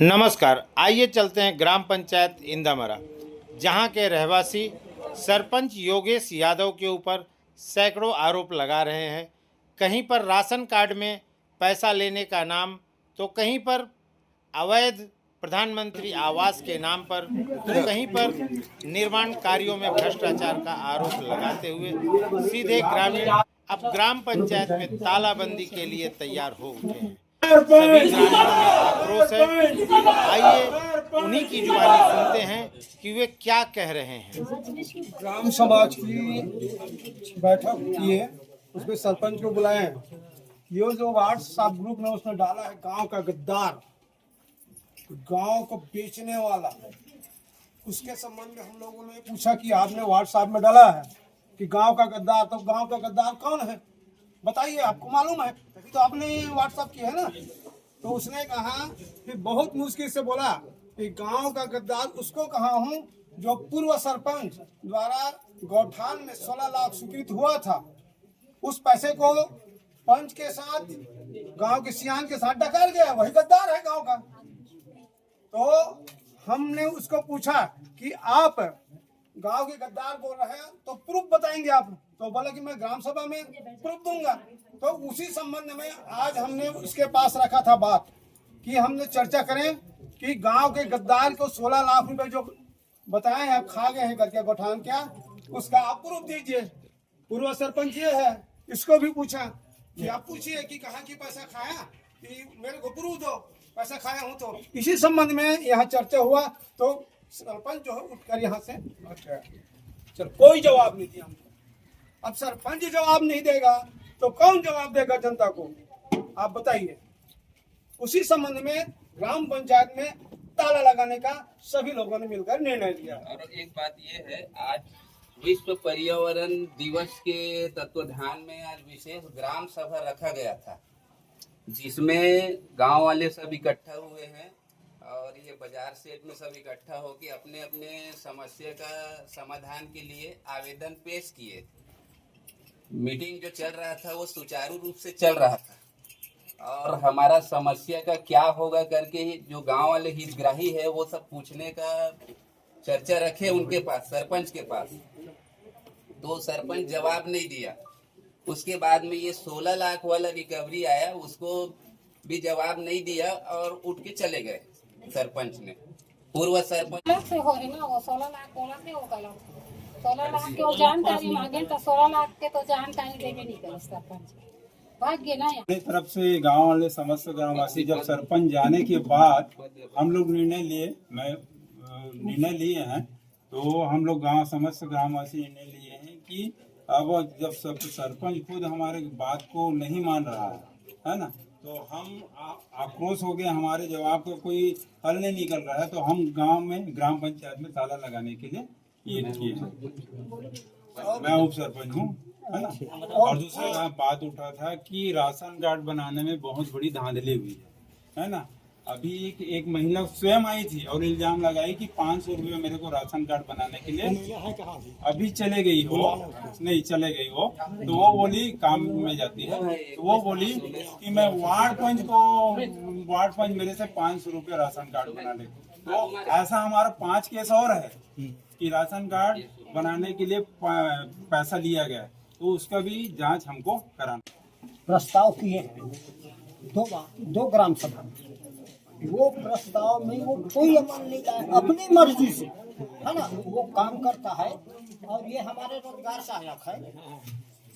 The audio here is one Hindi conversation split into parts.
नमस्कार, आइए चलते हैं ग्राम पंचायत इंदामरा, जहां के रहवासी सरपंच योगेश यादव के ऊपर सैकड़ों आरोप लगा रहे हैं। कहीं पर राशन कार्ड में पैसा लेने का नाम, तो कहीं पर अवैध प्रधानमंत्री आवास के नाम पर, तो कहीं पर निर्माण कार्यों में भ्रष्टाचार का आरोप लगाते हुए सीधे ग्रामीण अब ग्राम पंचायत में तालाबंदी के लिए तैयार हो उठे हैं। सभी ग्रामीणों में आक्रोश है। आइए उन्हीं की जुबानी सुनते हैं कि वे क्या कह रहे हैं। ग्राम समाज की बैठक की है, उसमें सरपंच को बुलाए हैं। ये जो व्हाट्सएप ग्रुप में उसने डाला है गांव का गद्दार, गांव को बेचने वाला, उसके संबंध में हम लोगों ने पूछा कि आपने व्हाट्सएप में डाला है कि गांव का गद्दार, तो गांव का गद्दार कौन है बताइए, आपको मालूम है? तभी तो आपने व्हाट्सएप किया है ना। तो उसने कहा कि बहुत मुश्किल से बोला कि गांव का गद्दार उसको कहा हूँ जो पूर्व सरपंच द्वारा गौठान में 16 लाख स्वीकृत हुआ था। उस पैसे को पंच के साथ, गांव के सियान के साथ डकर गया, वही गद्दार है गांव का। तो हमने उसको पूछा कि आप गांव के गद्दार बोल रहे हैं तो प्रूफ बताएंगे आप? तो बोला कि मैं ग्राम सभा में प्रूफ दूंगा। तो उसी संबंध में आज हमने उसके पास रखा था बात कि हमने चर्चा करें कि गांव के गद्दार को 16 लाख रुपए जो बताए हैं, आप खा गए हैं करके गौठान, क्या उसका आप प्रूफ दीजिए। पूर्व सरपंच ये है, इसको भी पूछा कि आप पूछिए कि कहाँ की पैसा खाया, कि मेरे को प्रूफ दो पैसा खाया हूँ। तो इसी संबंध में यहाँ चर्चा हुआ। तो सरपंच जो है उठकर यहाँ से चल, कोई जवाब नहीं दिया हमको। अब सरपंच जवाब नहीं देगा तो कौन जवाब देगा जनता को, आप बताइए। उसी संबंध में ग्राम पंचायत में ताला लगाने का सभी लोगों ने मिलकर निर्णय लिया। और एक बात ये है, आज विश्व पर्यावरण दिवस के तत्वाधान में आज विशेष ग्राम सभा रखा गया था, जिसमें गांव वाले सब इकट्ठा हुए हैं और ये बाजार सेट में सब इकट्ठा होकर अपने अपने समस्या का समाधान के लिए आवेदन पेश किए। मीटिंग जो चल रहा था वो सुचारू रूप से चल रहा था और हमारा समस्या का क्या होगा करके जो गांव वाले हितग्राही है वो सब पूछने का चर्चा रखे उनके पास, सरपंच के पास। तो सरपंच जवाब नहीं दिया। उसके बाद में ये 16 लाख वाला रिकवरी आया, उसको भी जवाब नहीं दिया और उठ के चले गए सरपंच ने। पूर्व सरपंच से हो रही ना, वो 16 लाख बोला थे, वो गलत 16 लाख के वो जानकारी मांगे तो 16 लाख के तो जानकारी देवे नहीं कर सरपंच भाग्य ना। अपनी तरफ से गांव वाले समस्त ग्रामवासी जब सरपंच जाने के बाद हम लोग निर्णय लिए हैं, तो हम लोग गांव समस्त ग्रामवासी निर्णय लिए हैं कि अब जब सब सरपंच खुद हमारे बात को नहीं मान रहा है ना, तो हम आक्रोश हो गए, हमारे जवाब का कोई हल नहीं निकल रहा है, तो हम गांव में ग्राम पंचायत में ताला लगाने के लिए ये किए हैं। मैं उप सरपंच हूँ, है ना। और दूसरा बात उठा था कि राशन कार्ड बनाने में बहुत बड़ी धांधली हुई है ना। अभी एक महिला स्वयं आई थी और इल्जाम लगाई कि 500 रुपये मेरे को राशन कार्ड बनाने के लिए, अभी चले गई वो, नहीं चले गई वो, तो वो बोली काम में जाती है, तो वो बोली कि मैं वार्ड पंच मेरे से 500 रुपये राशन कार्ड बना ले। तो ऐसा हमारा 5 केस और है कि राशन कार्ड बनाने के लिए पैसा लिया गया, तो उसका भी जांच हमको कराना। प्रस्ताव किए हैं दो ग्राम सभा, वो प्रस्ताव में वो कोई अमल नहीं लाए, अपनी मर्जी से, है ना, वो काम करता है। और ये हमारे रोजगार सहायक है,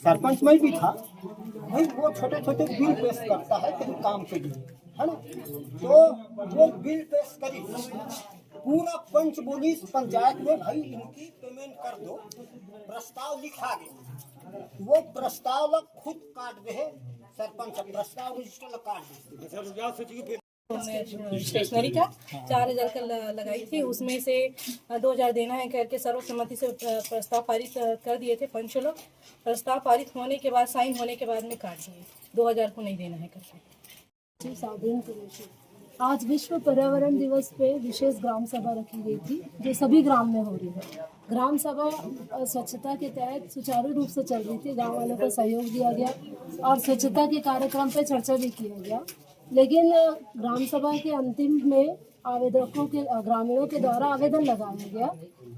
सरपंच में भी था भाई, वो छोटे छोटे बिल पेश करता है कहीं काम के लिए, है ना। तो वो बिल पेश करी, पूरा पंच बोली पंचायत में भाई इनकी पेमेंट कर दो, प्रस्ताव लिखा गया, वो प्रस्ताव खुद काट दे सरपंच, प्रस्ताव रजिस्टर काट दे। स्टेशनरी का 4000 का लगाई थी, उसमें से 2000 देना है करके सर्वसम्मति से प्रस्ताव पारित कर दिए थे पंच लोग। प्रस्ताव पारित होने के बाद, साइन होने के बाद में काट दिए, 2000 को नहीं देना है करके। आज विश्व पर्यावरण दिवस पे विशेष ग्राम सभा रखी गई थी, जो सभी ग्राम में हो रही है। ग्राम सभा स्वच्छता के तहत सुचारू रूप से चल रही थी, गांव वालों को सहयोग दिया गया और स्वच्छता के कार्यक्रम पे चर्चा भी किया गया। लेकिन ग्राम सभा के अंतिम में आवेदकों के ग्रामीणों के द्वारा आवेदन लगाया गया।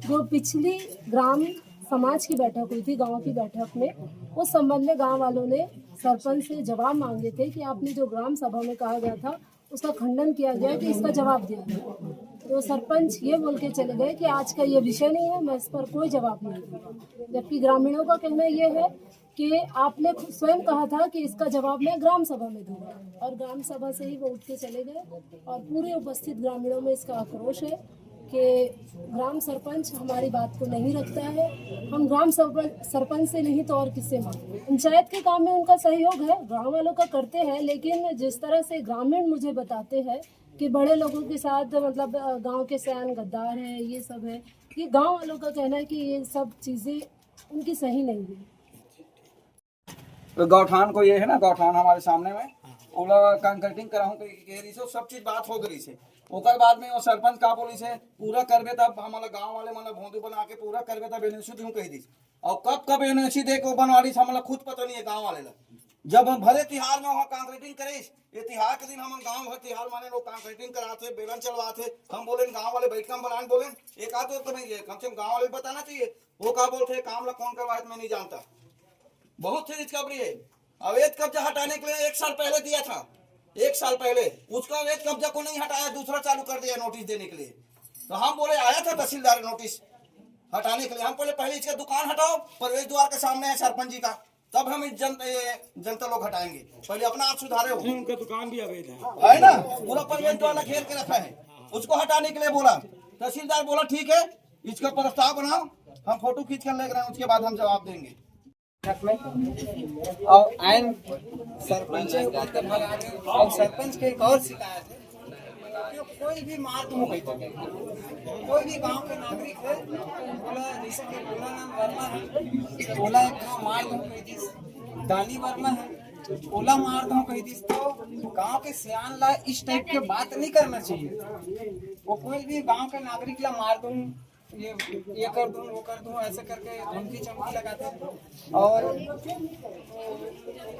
जो पिछली ग्राम समाज की बैठक हुई थी, गांव की बैठक में, उस संबंध में गांव वालों ने सरपंच से जवाब मांगे थे कि आपने जो ग्राम सभा में कहा गया था उसका खंडन किया गया कि इसका जवाब दिया जाए। तो सरपंच ये बोल के चले गए कि आज का ये विषय नहीं है, मैं इस पर कोई जवाब नहीं दूंगा। जबकि ग्रामीणों का कहना ये है कि आपने स्वयं कहा था कि इसका जवाब मैं ग्राम सभा में दूंगा, और ग्राम सभा से ही वो उठ के चले गए। और पूरे उपस्थित ग्रामीणों में इसका आक्रोश है कि ग्राम सरपंच हमारी बात को नहीं रखता है। हम ग्राम सरपंच से नहीं तो और किससे मांगे। पंचायत के काम में उनका सहयोग है, गांव वालों का करते हैं, लेकिन जिस तरह से ग्रामीण मुझे बताते हैं कि बड़े लोगों के साथ मतलब गांव के सयान गद्दार है, ये सब है, ये गांव वालों का कहना है कि ये सब चीज़ें उनकी सही नहीं है। तो गौठान को ये है ना, गौठान हमारे सामने में ओला कंक्रीटिंग कराऊं कह रही से, सब चीज बात हो गई से। ओकर बाद में वो सरपंच का बोली से पूरा करबे तब हमारा गांव वाले मतलब भोंदू बना के पूरा करबे तब एनओसी दूं कह दी। और कब एनओसी दे के बनवाड़ी से हमारा खुद पता नहीं है गांव वाले ला। जब हम भले तिहार में वहाँ कंक्रीटिंग करे, ये तिहार के दिन हम गांव भर तिहार माने लोग कंक्रीटिंग कराते, बेलन चलवाते, हम बोले गांव वाले बैठ कर बनाने बोले एक आध तो नहीं है, कम से कम गांव वाले बताना चाहिए। वो क्या बोलते काम ला कौन करवाए मैं नहीं जानता। बहुत सी रिकवरी है। अवैध कब्जा हटाने के लिए 1 साल पहले दिया था, 1 साल पहले उसका अवैध कब्जा को नहीं हटाया, दूसरा चालू कर दिया नोटिस देने के लिए। तो हम बोले आया था तहसीलदार नोटिस हटाने के लिए, हम बोले पहले इसका दुकान हटाओ, प्रवेश द्वार के सामने है सरपंच जी का, तब हम जनता लोग हटाएंगे। पहले अपना आप सुधारे हो। उनका दुकान भी अवैध है ना, पूरा प्रवेश द्वार घेर के रखा है, उसको हटाने के लिए बोला। तहसीलदार बोला ठीक है, इसका प्रस्ताव बनाओ, हम फोटो खींच कर ले रहे हैं, उसके बाद हम जवाब देंगे। और आइन सरपंच और सरपंच के एक और शिकायत है कि कोई भी मार्ग हो गई, कोई भी गांव के नागरिक है, बोला जैसे कि बोला नाम वर्मा है, बोला एक गाँव मार्ग हो गई थी, दानी वर्मा है, ओला मार्ग हो गई थी। तो गांव के सियान ला इस टाइप के बात नहीं करना चाहिए। वो कोई भी गांव के नागरिक ला मार दूं, ये कर दूं, वो कर दूं, ऐसे करके धमकी चमकी लगाते हैं। और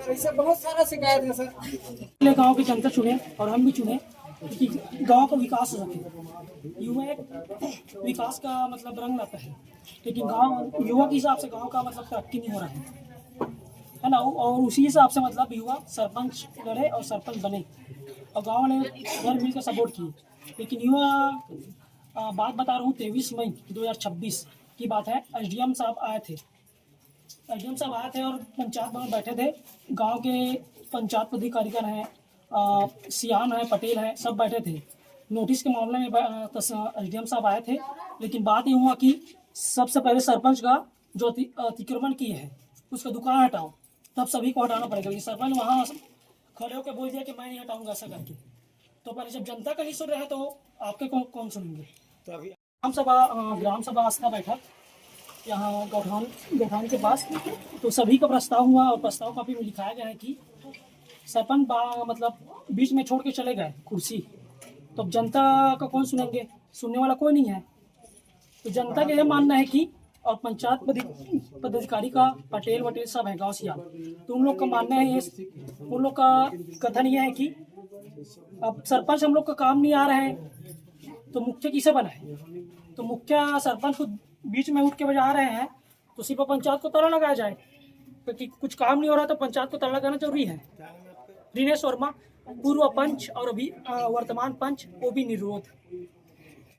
ऐसे बहुत सारा शिकायत है सर। गांव की जनता चुने और हम भी चुने कि गांव का विकास हो सके। युवा एक विकास का मतलब रंग लाता है, लेकिन गांव युवा के हिसाब से गांव का मतलब तरक्की नहीं हो रहा है ना। और उसी हिसाब से मतलब युवा सरपंच लड़े और सरपंच बने और गाँव ने घर मिलकर सपोर्ट किए। लेकिन युवा बात बता रहा हूँ 23 मई 2026 की बात है। एसडीएम साहब आए थे और पंचायत भवन बैठे थे। गांव के पंचायत पदाधिकारी हैं, सियान है, पटेल है, सब बैठे थे। नोटिस के मामले में एसडीएम साहब आए थे, लेकिन बात ये हुआ कि सबसे पहले सरपंच का जो अतिक्रमण किए है उसका दुकान हटाओ, तब सभी को हटाना पड़ेगा। लेकिन सरपंच वहाँ खड़े होकर बोल दिया कि मैं नहीं हटाऊंगा ऐसा करके। तो पहले जब जनता का नहीं सुन रहे तो आपके कौन सुनेंगे। तो अभी ग्राम सभा आस्था बैठक यहाँ गौठान के पास, तो सभी का प्रस्ताव हुआ और प्रस्ताव कॉपी में लिखाया गया है कि सरपंच मतलब बीच में छोड़ के चले गए कुर्सी, तो अब जनता का कौन सुनेंगे, सुनने वाला कोई नहीं है। तो जनता का यह मानना है कि और पंचायत पदाधिकारी का पटेल सब है गाँव सिया, तो उन लोग का मानना है ये, उन लोग का कथन ये है कि अब सरपंच हम लोग का काम नहीं आ रहा है तो मुखिया किसे बनाए। तो मुखिया सरपंच को बीच में उठ के बजा रहे हैं, तो सिर्फ पंचायत को ताला लगाया जाए, क्योंकि कुछ काम नहीं हो रहा तो पंचायत को ताला लगाना जरूरी है। दिनेश वर्मा पूर्व पंच और अभी वर्तमान पंच वो भी निर्विरोध।